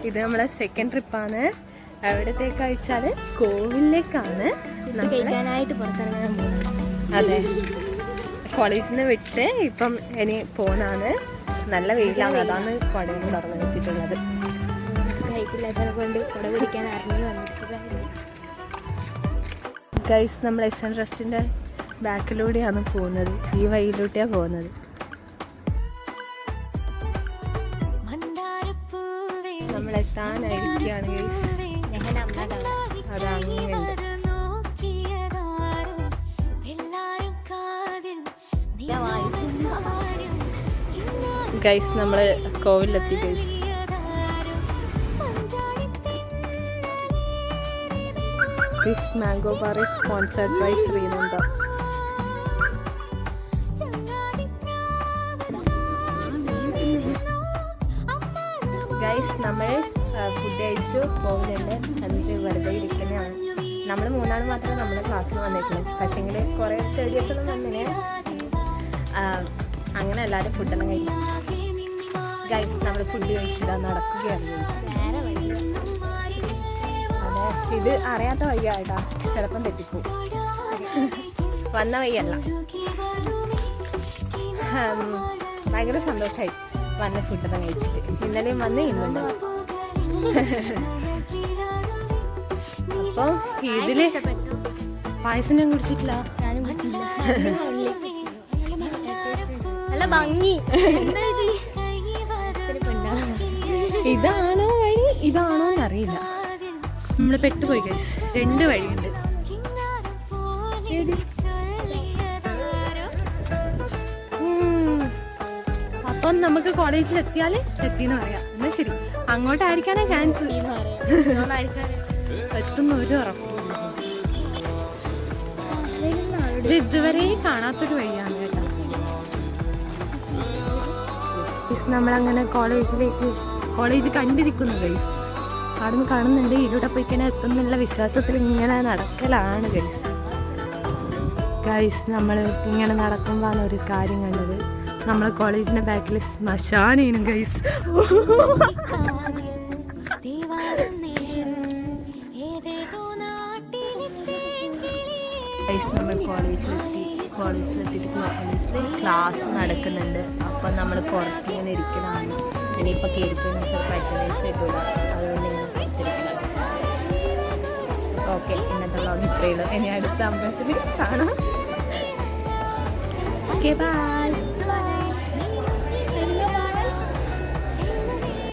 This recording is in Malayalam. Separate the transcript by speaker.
Speaker 1: ഇത് നമ്മളെ സെക്കൻഡ് ട്രിപ്പാണ്. എവിടത്തേക്ക് അയച്ചാൽ കോവിലേക്കാണ്
Speaker 2: കഴിക്കാനായിട്ട് പുറത്തിറങ്ങാൻ പോകുന്നത്.
Speaker 1: അതെ, കോളേജിൽ നിന്ന് വിട്ട് ഇപ്പം ഇനി പോകുന്നതാണ്. നല്ല വെയിലാണ്, അതാണ് കുടയും തുറന്ന് വെച്ചിട്ടുള്ളത്.
Speaker 2: കഴിക്കില്ലാത്തതിനെ കൊണ്ട് കുട പിടിക്കാൻ അറിഞ്ഞു വന്നിട്ടില്ല.
Speaker 1: ഗൈസ്, നമ്മൾ എസ്.എൻ. ട്രസ്റ്റിൻ്റെ ബാക്കിലൂടെയാണ് പോകുന്നത്. ഈ വഴിയിലൂടെയാണ് പോകുന്നത്. നമ്മൾ എത്താനായിരിക്കുകയാണ് ഗൈസ്. അതങ്ങനെയുണ്ട്. ഗൈസ്, നമ്മൾ കോവിലെത്തി guys. This mango bar is sponsored by Srinanda. Guys, നമ്മൾ ഫുഡ് കഴിച്ചു പോകുന്നുണ്ട്. എന്നിട്ട് വെറുതെ ഇരിക്കുന്നതാണ്. നമ്മൾ മൂന്നാൾ മാത്രമേ നമ്മുടെ ക്ലാസ്സിൽ വന്നിട്ടുള്ളൂ. പക്ഷേങ്കിൽ കുറേ തേർഡ് ദിവസം വന്നിന്. അങ്ങനെ എല്ലാവരും ഫുഡെല്ലാം കഴിക്കും. ഗൈസ്, നമ്മൾ ഫുഡ് കഴിച്ചിട്ട് നടക്കുകയാണ് ഗൈസ്. അതെ, ഇത് അറിയാത്ത വഴിയായിട്ടാ, ചിലപ്പം തെറ്റിപ്പോവും. വന്ന വഴിയല്ല. ഭയങ്കര സന്തോഷമായി വന്ന ഫുഡെല്ലാം കഴിച്ചിട്ട്. ഇന്നലെയും വന്ന് ഇന്നുണ്ട്. അപ്പോൾ ഇതില് പായസം ഞാൻ കുടിച്ചിട്ടില്ല.
Speaker 2: ഞാനും കുടിച്ചില്ല. നല്ല ഭംഗി.
Speaker 1: ഇതാണോ വഴി, ഇതാണോ എന്നറിയില്ല. നമ്മൾ പെട്ടുപോയി ഗൈസ്. 2 വഴിയുണ്ട്. അപ്പം നമുക്ക് കോളേജിൽ എത്തിയാൽ എത്തിയെന്ന് പറയാം. എന്നാൽ ശരി, അങ്ങോട്ടായിരിക്കാനാ ചാൻസ്. എത്തുന്ന ഒരു ഉറപ്പില്ല. ഇത് ഇതുവരെ കാണാത്തൊരു വഴിയാണ് കേട്ടോ. നമ്മളങ്ങനെ കോളേജ് കണ്ടിരിക്കുന്നു ഗൈസ്. അവിടുന്ന് കാണുന്നുണ്ട്. ഇതിലൂടെ പോയിക്കാൻ എത്തുന്നുള്ള വിശ്വാസത്തിൽ ഇങ്ങനെ നടക്കലാണ് ഗൈസ്. നമ്മൾ ഇങ്ങനെ നടക്കുമ്പോഴാണ് ഒരു കാര്യം കണ്ടത്. നമ്മളെ കോളേജിന്റെ ബാക്കിൽ ശ്മശാനേനും ഗൈസ്. നമ്മൾ കോളേജിലെത്തിയിട്ട് കോളേജിൽ ക്ലാസ് നടക്കുന്നുണ്ട്. അപ്പം നമ്മൾ പുറത്തിങ്ങനെ ഇരിക്കലാണ്. ഇനിയിപ്പോൾ കയറിപ്പോയി ചിലപ്പോൾ അറ്റൻഡൻസ് കിട്ടില്ല. അതുകൊണ്ട് ഇങ്ങനെ പുറത്തിരിക്കണം. ഓക്കെ, ഇന്നത്തെ വ്ളോഗ് ഇത്രയേ ഉള്ളൂ. ഇനി അടുത്ത അമ്പലത്തിൽ കാണാം. Okay, by.